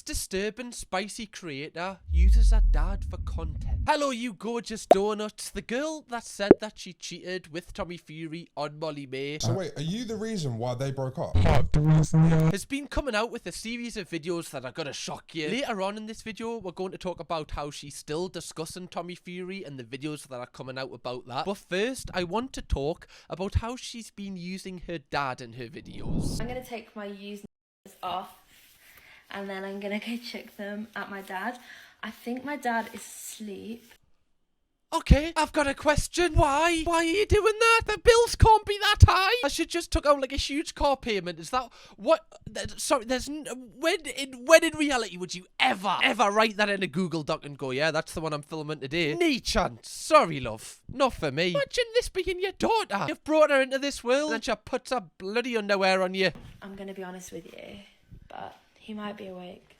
disturbing spicy creator uses her dad for content. Hello, you gorgeous donuts. The girl that said that she cheated with Tommy Fury on Molly May. So wait, are you the reason why they broke up? Has been coming out with a series of videos that are gonna shock you. Later on in this video, we're going to talk about how she's still discussing Tommy Fury and the videos that are coming out about that. But first, I want to talk about how she's been using her dad in her videos. I'm gonna take my used off and then I'm gonna go check them at my dad. I think my dad is asleep. Okay, I've got a question. Why? Why are you doing that? The bills can't be that high. I should just took out like a huge car payment. Is that what? Sorry, when in reality would you ever write that in a Google Doc and go, yeah, that's the one I'm filming today? Nay chance. Sorry, love. Not for me. Imagine this being your daughter. You've brought her into this world and she puts her bloody underwear on you. I'm gonna be honest with you, but he might be awake.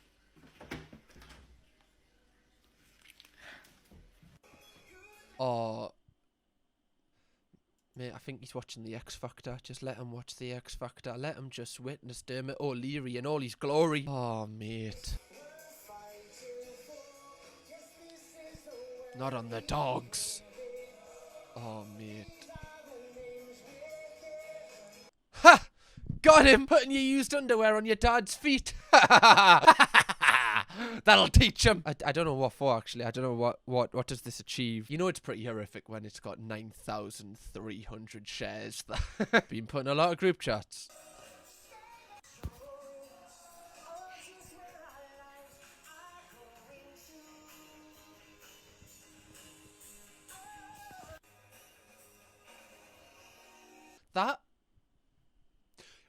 Oh, mate, I think he's watching the X Factor. Just let him watch the X Factor. Let him just witness Dermot O'Leary in all his glory. Oh, mate. Not on the dogs. Oh, mate. Ha! Got him! Putting your used underwear on your dad's feet. That'll teach him. I don't know what for, actually. I don't know what does this achieve. You know it's pretty horrific when it's got 9,300 shares. Been putting a lot of group chats. That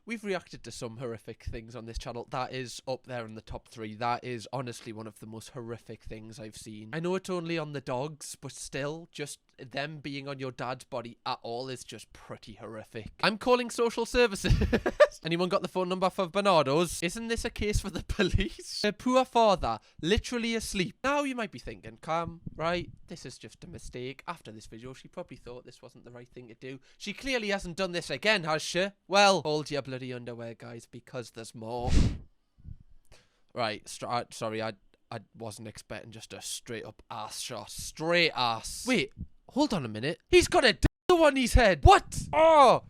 we've reacted to some horrific things on this channel. That is up there in the top 3. That is honestly one of the most horrific things I've seen. I know it's only on the dogs, but still, just them being on your dad's body at all is just pretty horrific. I'm calling social services. Anyone got the phone number for Bernardo's? Isn't this a case for the police? A poor father, literally asleep. Now you might be thinking, Cam, right, this is just a mistake. After this video, she probably thought this wasn't the right thing to do. She clearly hasn't done this again, has she? Well, hold your bloody underwear, guys, because there's more. Right, sorry, I wasn't expecting just a straight up ass shot. Straight ass. Wait, hold on a minute. He's got a dildo on his head. What? Oh,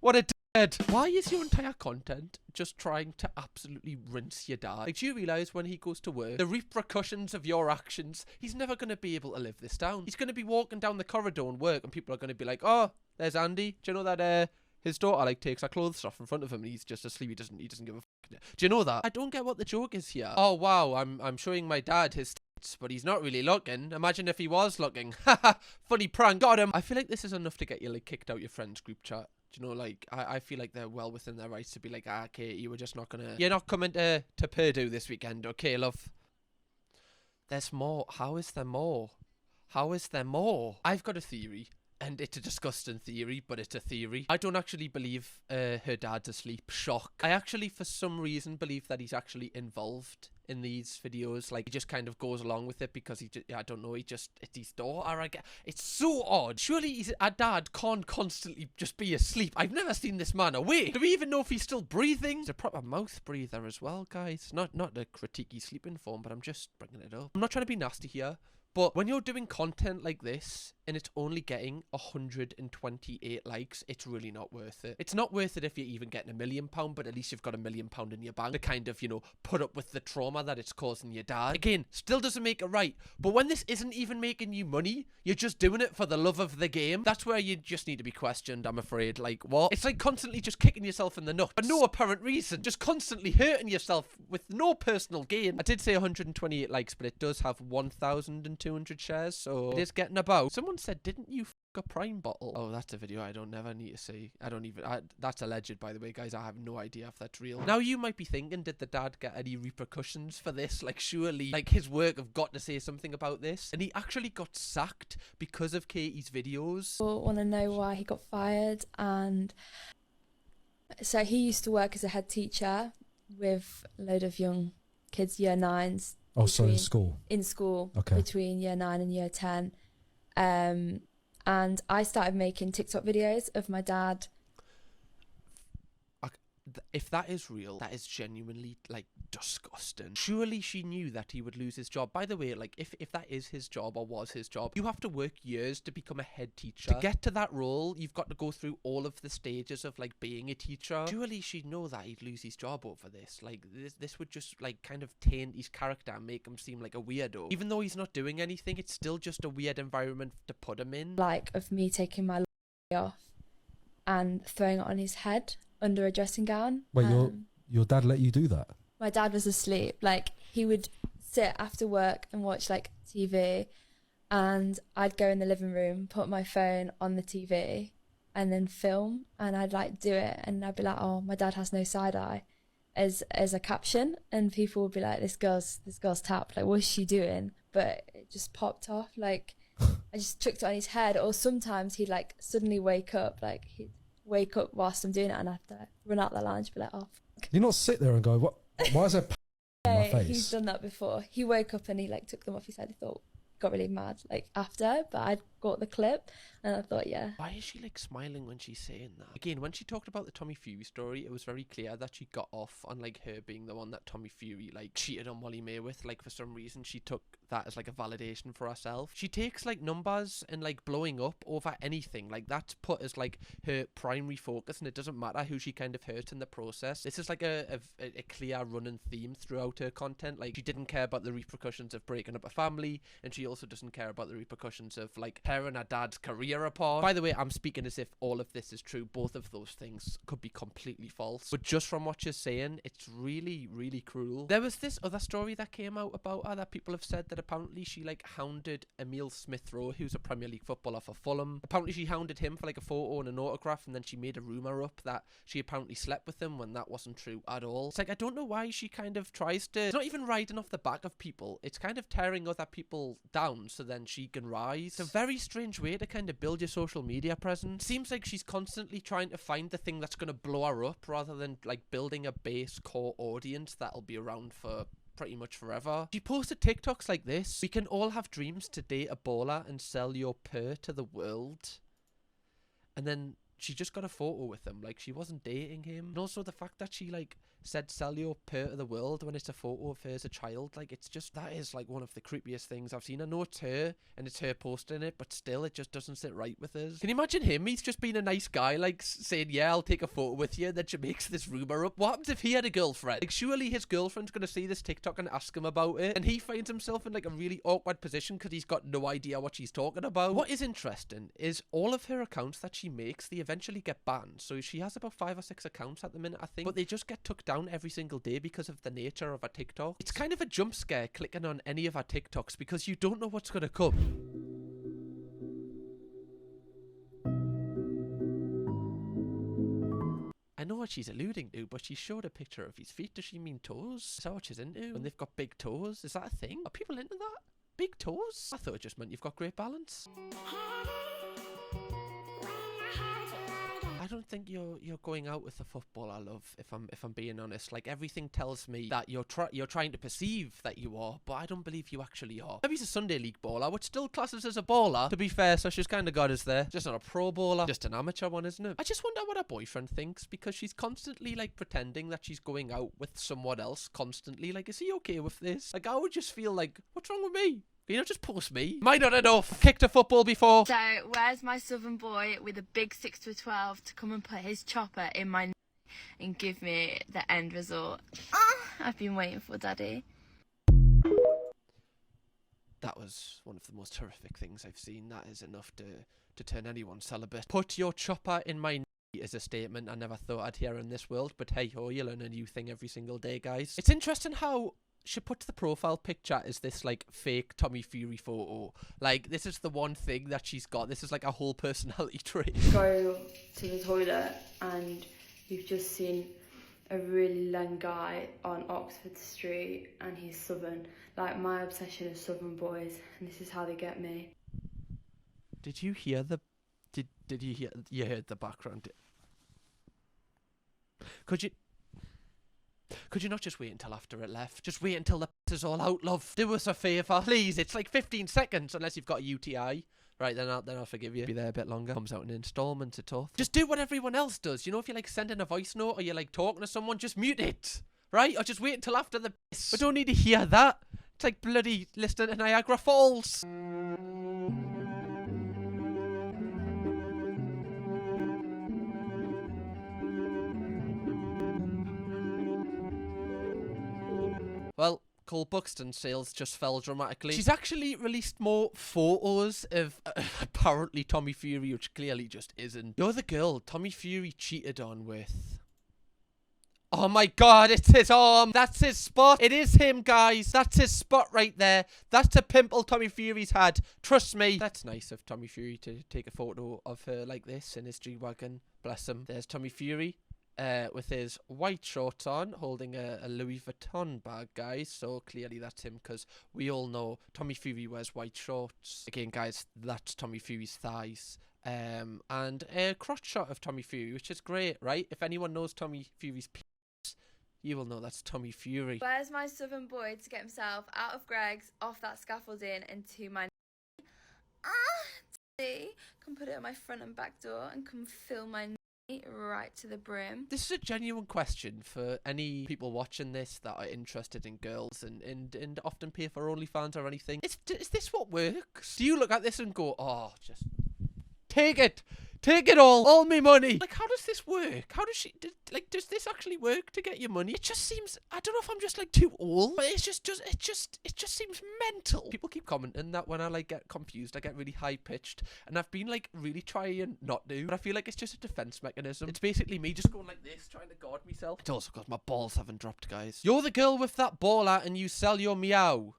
what a dickhead. Why is your entire content just trying to absolutely rinse your dad? Like, do you realise when he goes to work, the repercussions of your actions, he's never going to be able to live this down. He's going to be walking down the corridor and work and people are going to be like, oh, there's Andy. Do you know that, his daughter like takes her clothes off in front of him and he's just asleep. He doesn't give a fuck. Do you know that? I don't get what the joke is here. Oh wow, I'm showing my dad his tits, but he's not really looking. Imagine if he was looking. Haha, funny prank. Got him. I feel like this is enough to get you like kicked out your friend's group chat. Do you know, like, I feel like they're well within their rights to be like, ah, Katy, you were just not gonna, you're not coming to Purdue this weekend, okay, love? There's more. How is there more? How is there more? I've got a theory. And it's a disgusting theory, but it's a theory. I don't actually believe her dad's asleep. Shock. I actually, for some reason, believe that he's actually involved in these videos. Like, he just kind of goes along with it because he just, I don't know, it's his daughter. It's so odd. Surely a dad can't constantly just be asleep. I've never seen this man awake. Do we even know if he's still breathing? He's a proper mouth breather as well, guys. Not a critiquey sleeping form, but I'm just bringing it up. I'm not trying to be nasty here. But when you're doing content like this and it's only getting 128 likes, it's really not worth it. It's not worth it if you're even getting £1 million, but at least you've got £1 million in your bank to kind of, you know, put up with the trauma that it's causing your dad. Again, still doesn't make it right. But when this isn't even making you money, you're just doing it for the love of the game. That's where you just need to be questioned, I'm afraid. Like, what? It's like constantly just kicking yourself in the nuts for no apparent reason. Just constantly hurting yourself with no personal gain. I did say 128 likes, but it does have 1,200 shares, so it is getting about. Someone said, didn't you f*** a Prime bottle? Oh, that's a video I don't never need to see. That's alleged, by the way, guys. I have no idea if that's real. Now you might be thinking, did the dad get any repercussions for this? Like, surely, like, his work have got to say something about this. And he actually got sacked because of Katy's videos. People want to know why he got fired, and so he used to work as a head teacher with a load of young kids, year 9s. Oh, so in school? In school, okay. Between year 9 and year 10. And I started making TikTok videos of my dad. If that is real, that is genuinely, like, disgusting. Surely she knew that he would lose his job. By the way, like, if that is his job or was his job, you have to work years to become a head teacher. To get to that role, you've got to go through all of the stages of, like, being a teacher. Surely she'd know that he'd lose his job over this. Like, this would just, like, kind of taint his character and make him seem like a weirdo. Even though he's not doing anything, it's still just a weird environment to put him in. Like, of me taking my off and throwing it on his head under a dressing gown. Wait, your dad let you do that? My dad was asleep. Like, he would sit after work and watch, like, TV, and I'd go in the living room, put my phone on the TV, and then film, and I'd, like, do it, and I'd be like, oh, my dad has no side eye, as a caption, and people would be like, this girl's tapped, like, what's she doing? But it just popped off, like, I just chucked it on his head. Or sometimes he'd, like, suddenly wake up, like, he'd wake up whilst I'm doing it, and I'd have to run out the lounge and be like, oh. You not sit there and go, what? Why is there on my face? He's done that before. He woke up and he, like, took them off his head. He thought, got really mad, like, after, but I'd got the clip and I thought, yeah. Why is she, like, smiling when she's saying that? Again, when she talked about the Tommy Fury story, it was very clear that she got off on, like, her being the one that Tommy Fury, like, cheated on Molly May with. Like, for some reason she took that as, like, a validation for herself. She takes, like, numbers and, like, blowing up over anything. Like, that's put as, like, her primary focus, and it doesn't matter who she kind of hurt in the process. This is, like, a clear running theme throughout her content. Like, she didn't care about the repercussions of breaking up a family, and she also doesn't care about the repercussions of, like, tearing her dad's career apart. By the way, I'm speaking as if all of this is true. Both of those things could be completely false. But just from what she's saying, it's really, really cruel. There was this other story that came out about her that people have said that apparently she, like, hounded Emile Smith-Rowe, who's a Premier League footballer for Fulham. Apparently she hounded him for, like, a photo and an autograph, and then she made a rumour up that she apparently slept with him when that wasn't true at all. It's like, I don't know why she kind of tries to... It's not even riding off the back of people. It's kind of tearing other people down so then she can rise. It's a very strange way to kind of build your social media presence. Seems like she's constantly trying to find the thing that's going to blow her up rather than, like, building a base core audience that'll be around for pretty much forever. She posted TikToks like this: we can all have dreams to date a baller and sell your purr to the world. And then she just got a photo with him, like she wasn't dating him. And also the fact that she, like, said sell your purr to the world when it's a photo of her as a child, like, it's just, that is, like, one of the creepiest things I've seen. I know it's her and it's her posting it, but still it just doesn't sit right with us. Can you imagine him? He's just being a nice guy, like, saying, yeah, I'll take a photo with you, and then she makes this rumour up. What happens if he had a girlfriend? Like, surely his girlfriend's gonna see this TikTok and ask him about it, and he finds himself in, like, a really awkward position because he's got no idea what she's talking about. What is interesting is all of her accounts that she makes, they eventually get banned. So she has about 5 or 6 accounts at the minute, I think, but they just get took down every single day because of the nature of her TikTok. It's kind of a jump scare clicking on any of her TikToks because you don't know what's gonna come. I know what she's alluding to, but she showed a picture of his feet. Does she mean toes? Is that what she's into? When they've got big toes? Is that a thing? Are people into that? Big toes? I thought it just meant you've got great balance. I don't think you're going out with a footballer, love, if I'm being honest. Like, everything tells me that you're trying to perceive that you are, but I don't believe you actually are. Maybe he's a Sunday League baller, which still classes as a baller, to be fair, so she's kind of got us there. Just not a pro baller, just an amateur one, isn't it? I just wonder what her boyfriend thinks, because she's constantly, like, pretending that she's going out with someone else constantly. Like, is he okay with this? Like, I would just feel like, what's wrong with me? You know, just post me. Am I not enough? I've kicked a football before. So, where's my southern boy with a big 6'12" to come and put his chopper in my and give me the end result? I've been waiting for Daddy. That was one of the most horrific things I've seen. That is enough to turn anyone celibate. Put your chopper in my is a statement I never thought I'd hear in this world, but hey ho, you learn a new thing every single day, guys. It's interesting how she puts the profile picture as this, like, fake Tommy Fury photo. Like, this is the one thing that she's got. This is like a whole personality trait. Go to the toilet and you've just seen a really long guy on Oxford Street and he's southern. Like, my obsession is southern boys, and this is how they get me. Did you hear the... Did you hear... You heard the background? Could you not just wait until after it left? Just wait until the is all out, love. Do us a favour, please. It's like 15 seconds, unless you've got a UTI. Right, then I'll forgive you. Be there a bit longer. Comes out in installments, it's tough. Just do what everyone else does. You know, if you're, like, sending a voice note or you're, like, talking to someone, just mute it. right? Or just wait until after the piss. We don't need to hear that. It's like bloody listening to Niagara Falls. Well, Cole Buxton's sales just fell dramatically. She's actually released more photos of apparently Tommy Fury, which clearly just isn't. You're the girl Tommy Fury cheated on with. Oh my god, it's his arm. That's his spot. It is him, guys. That's his spot right there. That's a pimple Tommy Fury's had. Trust me. That's nice of Tommy Fury to take a photo of her like this in his G-Wagon. Bless him. There's Tommy Fury. With his white shorts on, holding a Louis Vuitton bag, guys. So clearly that's him, because we all know Tommy Fury wears white shorts. Again, guys, that's Tommy Fury's thighs. And a crotch shot of Tommy Fury, which is great, right? If anyone knows Tommy Fury's penis, you will know that's Tommy Fury. Where's my southern boy to get himself out of Greg's, off that scaffolding, and to my come put it on my front and back door and come fill my right to the brim. This is a genuine question for any people watching this that are interested in girls and often pay for OnlyFans or anything. Is this what works? Do you look at this and go, oh, just take it all me money? Like, how does this work? How does she, does this actually work to get your money? It just seems, I don't know if I'm just like too old, but it just seems mental. People keep commenting that when I like get confused, I get really high pitched, and I've been like really trying not to, but I feel like it's just a defense mechanism. It's basically me just going like this, trying to guard myself. It's also because my balls haven't dropped, guys. You're the girl with that ball at and you sell your meow.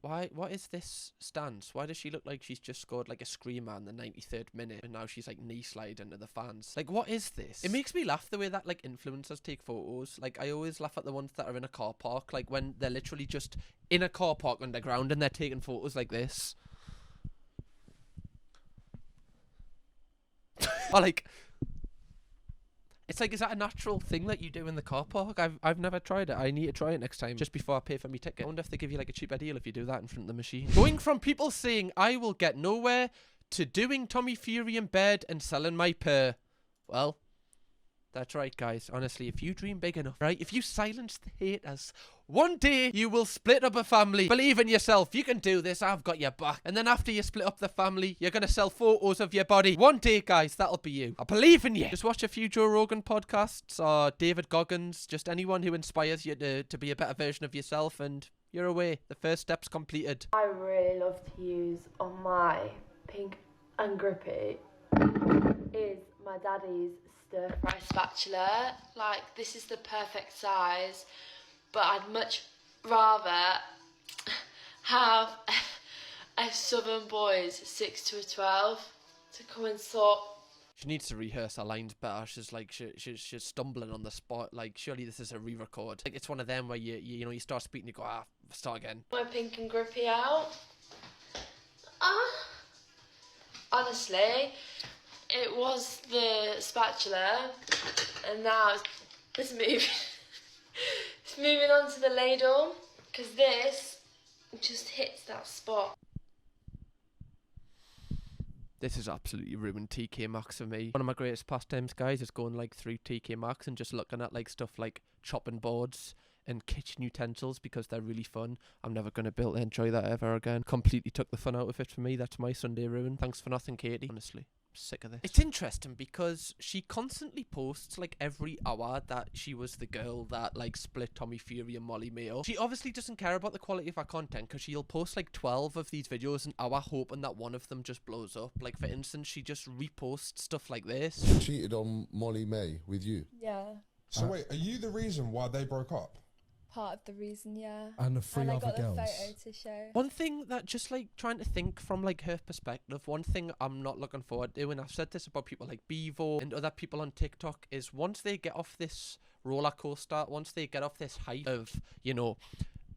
Why? What is this stance? Why does she look like she's just scored like a screamer in the 93rd minute and now she's like knee sliding to the fans? Like, what is this? It makes me laugh the way that like influencers take photos. Like, I always laugh at the ones that are in a car park, like when they're literally just in a car park underground and they're taking photos like this. Or like, it's like, is that a natural thing that you do in the car park? I've never tried it. I need to try it next time, just before I pay for my ticket. I wonder if they give you like a cheaper deal if you do that in front of the machine. Going from people saying I will get nowhere to doing Tommy Fury in bed and selling my purr. Well, that's right, guys. Honestly, if you dream big enough, right? If you silence the haters, one day you will split up a family. Believe in yourself. You can do this. I've got your back. And then after you split up the family, you're going to sell photos of your body. One day, guys, that'll be you. I believe in you. Just watch a few Joe Rogan podcasts or David Goggins. Just anyone who inspires you to be a better version of yourself, and you're away. The first step's completed. I really love to use on my pink and grippy is my daddy's stir fry spatula. Like, this is the perfect size, but I'd much rather have a southern boy's 6 to a 12 to come and sort. She needs to rehearse her lines better. She's like, she's stumbling on the spot. Like, surely this is a re-record. Like, it's one of them where you start speaking, you go, start again. My pink and grippy out. Honestly, it was the spatula, and now it's moving. It's moving on to the ladle, because this just hits that spot. This has absolutely ruined TK Maxx for me. One of my greatest pastimes, guys, is going like through TK Maxx and just looking at like stuff like chopping boards and kitchen utensils, because they're really fun. I'm never going to be able to enjoy that ever again. Completely took the fun out of it for me. That's my Sunday ruin. Thanks for nothing, Katie. Honestly, I'm sick of this. It's interesting because she constantly posts like every hour that she was the girl that like split Tommy Fury and Molly Mayo. She obviously doesn't care about the quality of her content, because she'll post like 12 of these videos an hour hoping that one of them just blows up. Like, for instance, she just reposts stuff like this. Cheated on Molly May with you. Yeah, So wait, are you the reason why they broke up? part of the reason, yeah. And the three And I other got the girls. photo to show. One thing that, just like trying to think from like her perspective, one thing I'm not looking forward to, and I've said this about people like Bevo and other people on TikTok, is once they get off this roller coaster, once they get off this height of, you know,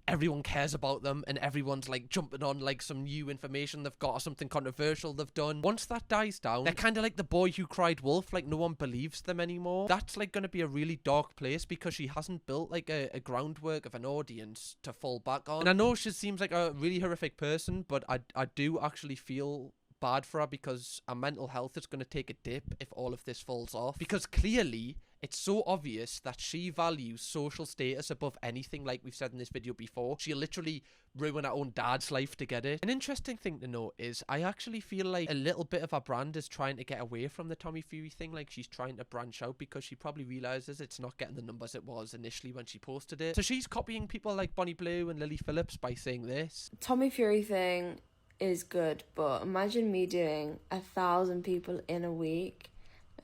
everyone cares about them and everyone's like jumping on like some new information they've got or something controversial they've done, once that dies down, they're kind of like the boy who cried wolf. Like, no one believes them anymore. That's like going to be a really dark place, because she hasn't built like a groundwork of an audience to fall back on. And I know she seems like a really horrific person, but I do actually feel bad for her, because her mental health is going to take a dip if all of this falls off, because clearly It's so obvious that she values social status above anything, like we've said in this video before. She'll literally ruin her own dad's life to get it. An interesting thing to note is I actually feel like a little bit of her brand is trying to get away from the Tommy Fury thing. Like, she's trying to branch out because she probably realizes it's not getting the numbers it was initially when she posted it. So she's copying people like Bonnie Blue and Lily Phillips by saying this. Tommy Fury thing is good, but imagine me doing 1,000 people in a week.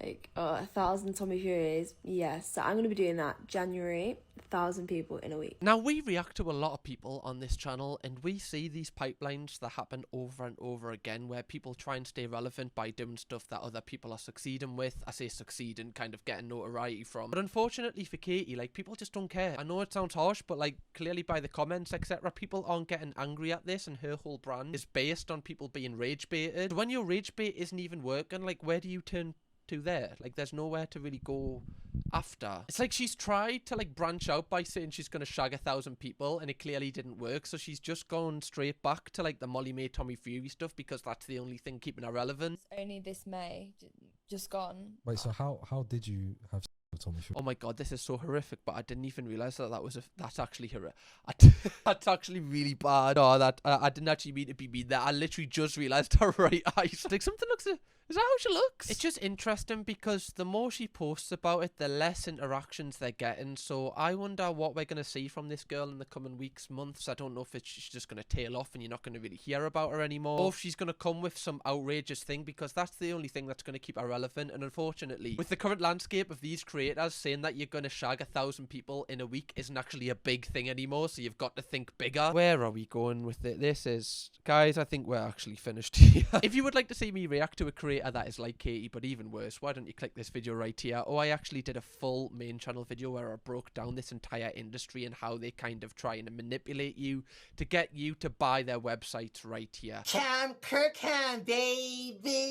Like, 1,000 Tommy Furies. Yes, so I'm going to be doing that January, 1,000 people in a week. Now, we react to a lot of people on this channel, and we see these pipelines that happen over and over again, where people try and stay relevant by doing stuff that other people are succeeding with. I say succeeding, kind of getting notoriety from. But unfortunately for Katy, like, people just don't care. I know it sounds harsh, but like, clearly by the comments, etc., people aren't getting angry at this, and her whole brand is based on people being rage baited. So when your rage bait isn't even working, like, where do you turn to there? Like, there's nowhere to really go after. It's like she's tried to like branch out by saying she's gonna shag 1,000 people, and it clearly didn't work, so she's just gone straight back to like the Molly Mae Tommy Fury stuff because that's the only thing keeping her relevant. It's only this May, just gone. Wait, so how did you have sex with Tommy Fury? Oh my god, this is so horrific, but I didn't even realize that that's actually horrific. That's actually really bad. Oh, that I didn't actually mean to be mean there. I literally just realized her right eyes. Like, something looks. Is that how she looks? It's just interesting because the more she posts about it, the less interactions they're getting. So I wonder what we're going to see from this girl in the coming weeks, months. I don't know if she's just going to tail off and you're not going to really hear about her anymore, or if she's going to come with some outrageous thing, because that's the only thing that's going to keep her relevant. And unfortunately, with the current landscape of these creators, saying that you're going to shag 1,000 people in a week isn't actually a big thing anymore. So you've got to think bigger. Where are we going with it? This is, guys, I think we're actually finished here. If you would like to see me react to a creator that is like Katy, but even worse, why don't you click this video right here? Oh, I actually did a full main channel video where I broke down this entire industry and how they kind of try and manipulate you to get you to buy their websites right here. Kirkham, baby!